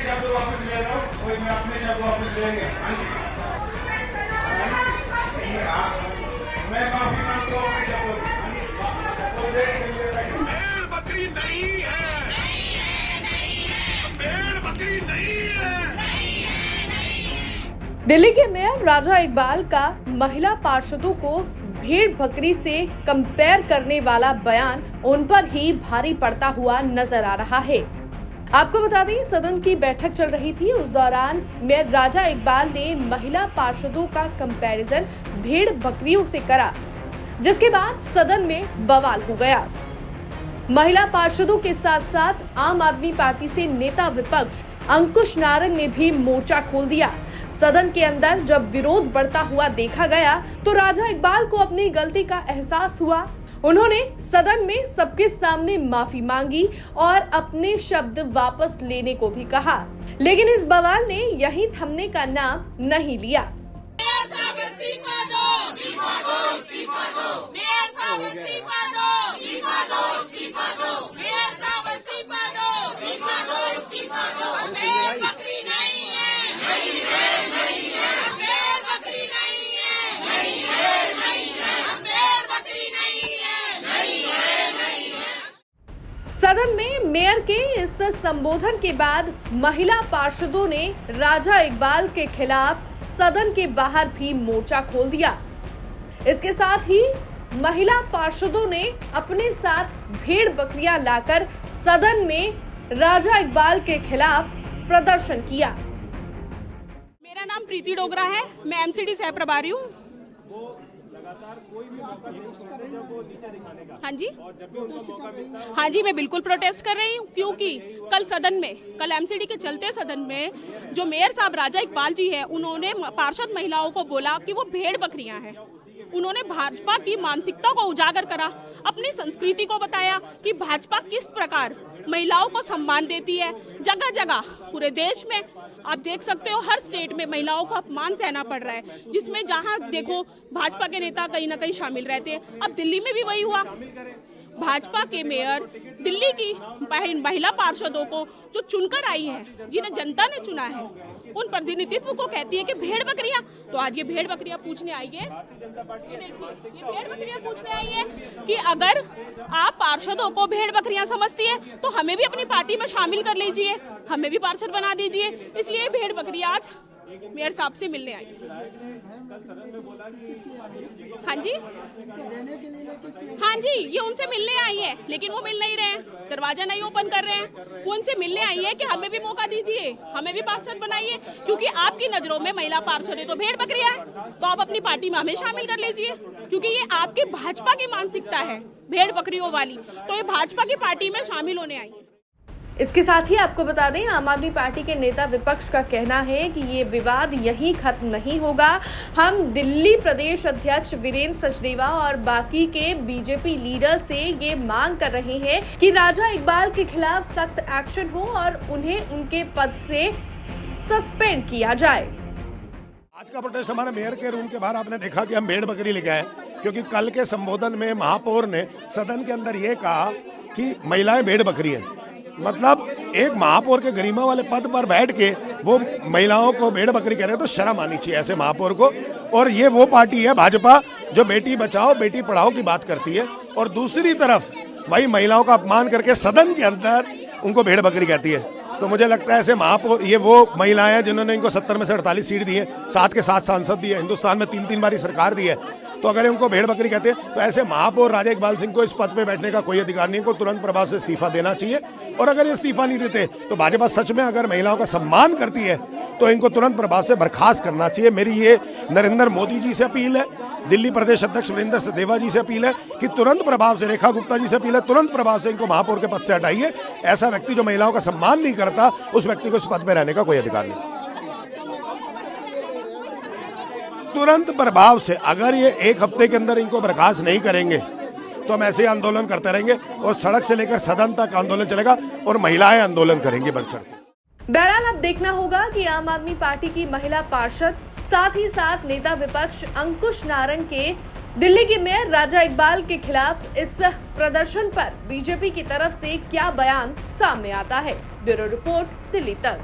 शब्द वापस ले लो, कोई मैं अपने शब्द वापस लेंगे। मैं माफी मांगता हूँ अपने शब्दों की। भेड़ बकरी नहीं है, भेड़ बकरी नहीं है। दिल्ली के मेयर राजा इकबाल का महिला पार्षदों को भेड़ बकरी से कंपेयर करने वाला बयान उन पर ही भारी पड़ता हुआ नजर आ रहा है। आपको बता दें, सदन की बैठक चल रही थी। उस दौरान मेयर राजा इकबाल ने महिला पार्षदों का कंपैरिजन भेड़ बकरियों से करा, जिसके बाद सदन में बवाल हो गया। महिला पार्षदों के साथ साथ आम आदमी पार्टी से नेता विपक्ष अंकुश नारंग ने भी मोर्चा खोल दिया। सदन के अंदर जब विरोध बढ़ता हुआ देखा गया तो राजा इकबाल को अपनी गलती का एहसास हुआ। उन्होंने सदन में सबके सामने माफी मांगी और अपने शब्द वापस लेने को भी कहा, लेकिन इस बवाल ने यहीं थमने का नाम नहीं लिया। सदन में मेयर के इस संबोधन के बाद महिला पार्षदों ने राजा इकबाल के खिलाफ सदन के बाहर भी मोर्चा खोल दिया। इसके साथ ही महिला पार्षदों ने अपने साथ भेड़ बकरियां लाकर सदन में राजा इकबाल के खिलाफ प्रदर्शन किया। मेरा नाम प्रीति डोगरा है, मैं एमसीडी सह प्रभारी हूँ। हाँ जी, मैं बिल्कुल प्रोटेस्ट कर रही हूँ, क्योंकि कल एमसीडी के चलते सदन में जो मेयर साहब राजा इकबाल जी हैं, उन्होंने पार्षद महिलाओं को बोला कि वो भेड़ बकरियां हैं। उन्होंने भाजपा की मानसिकता को उजागर करा, अपनी संस्कृति को बताया कि भाजपा किस प्रकार महिलाओं को सम्मान देती है। जगह जगह पूरे देश में आप देख सकते हो, हर स्टेट में महिलाओं को अपमान सहना पड़ रहा है, जिसमें जहां देखो भाजपा के नेता कहीं ना कहीं शामिल रहते हैं। अब दिल्ली में भी वही हुआ। भाजपा के मेयर दिल्ली की महिला पार्षदों को जो चुनकर आई है, जिन्हें जनता ने चुना है, उन प्रतिनिधित्व को कहती है कि भेड़ बकरियां। तो आज ये भेड़ बकरियां पूछने आई है, ये भेड़ बकरियां पूछने आई है कि अगर आप पार्षदों को भेड़ बकरियां समझती है तो हमें भी अपनी पार्टी में शामिल कर लीजिए, हमें भी पार्षद बना दीजिए। इसलिए भेड़ बकरियां आज मेयर साहब से मिलने आई। हाँ जी, ये उनसे मिलने आई है, लेकिन वो मिल नहीं रहे हैं, दरवाजा नहीं ओपन कर रहे हैं। वो उनसे मिलने आई है कि हमें भी मौका दीजिए, हमें भी पार्षद बनाइए, क्योंकि आपकी नजरों में महिला पार्षद है तो भेड़ बकरियां हैं, तो आप अपनी पार्टी में हमें शामिल कर लीजिए, क्योंकि ये आपकी भाजपा की मानसिकता है भेड़ बकरियों वाली, तो ये भाजपा की पार्टी में शामिल होने आई है। इसके साथ ही आपको बता दें, आम आदमी पार्टी के नेता विपक्ष का कहना है कि ये विवाद यहीं खत्म नहीं होगा। हम दिल्ली प्रदेश अध्यक्ष वीरेंद्र सचदेवा और बाकी के बीजेपी लीडर से ये मांग कर रहे हैं कि राजा इकबाल के खिलाफ सख्त एक्शन हो और उन्हें उनके पद से सस्पेंड किया जाए। आज का प्रोटेस्ट हमारे मेयर के रूम के बाहर आपने देखा कि हम भेड़ बकरी लेके आए, क्योंकि कल के संबोधन में महापौर ने सदन के अंदर ये कहा कि महिलाएं भेड़ बकरी हैं। मतलब एक महापौर के गरिमा वाले पद पर बैठ के वो महिलाओं को भेड़ बकरी कह रहे हैं, तो शर्म आनी चाहिए ऐसे महापौर को। और ये वो पार्टी है भाजपा जो बेटी बचाओ बेटी पढ़ाओ की बात करती है, और दूसरी तरफ वही महिलाओं का अपमान करके सदन के अंदर उनको भेड़ बकरी कहती है। तो मुझे लगता है ऐसे महापौर, ये वो महिलाएं हैं जिन्होंने इनको 70 में से 48 सीट दी है, 7 के 7 सांसद दिए, हिंदुस्तान में 3-3 बारी सरकार दी है। तो अगर इनको भेड़ बकरी कहते हैं तो ऐसे महापौर राजा इकबाल सिंह को इस पद पे बैठने का कोई अधिकार नहीं, इनको तुरंत प्रभाव से इस्तीफा देना चाहिए। और अगर ये इस्तीफा नहीं देते तो भाजपा सच में अगर महिलाओं का सम्मान करती है तो इनको तुरंत प्रभाव से बर्खास्त करना चाहिए। मेरी ये नरेंद्र मोदी जी से अपील है, दिल्ली प्रदेश अध्यक्ष वीरेंद्र सचदेवा जी से अपील है कि तुरंत प्रभाव से, रेखा गुप्ता जी से अपील है, तुरंत प्रभाव से इनको महापौर के पद से हटाइए। ऐसा व्यक्ति जो महिलाओं का सम्मान नहीं करता, उस व्यक्ति को इस पद पर रहने का कोई अधिकार नहीं। तुरंत प्रभाव से, अगर ये 1 हफ्ते के अंदर इनको बर्खास्त नहीं करेंगे तो हम ऐसे आंदोलन करते रहेंगे और सड़क से लेकर सदन तक आंदोलन चलेगा और महिलाएं आंदोलन करेंगी बढ़ चढ़। बहरहाल अब देखना होगा कि आम आदमी पार्टी की महिला पार्षद, साथ ही साथ नेता विपक्ष अंकुश नारंग के दिल्ली के मेयर राजा इकबाल के खिलाफ इस प्रदर्शन पर बीजेपी की तरफ से क्या बयान सामने आता है। ब्यूरो रिपोर्ट, दिल्ली तक।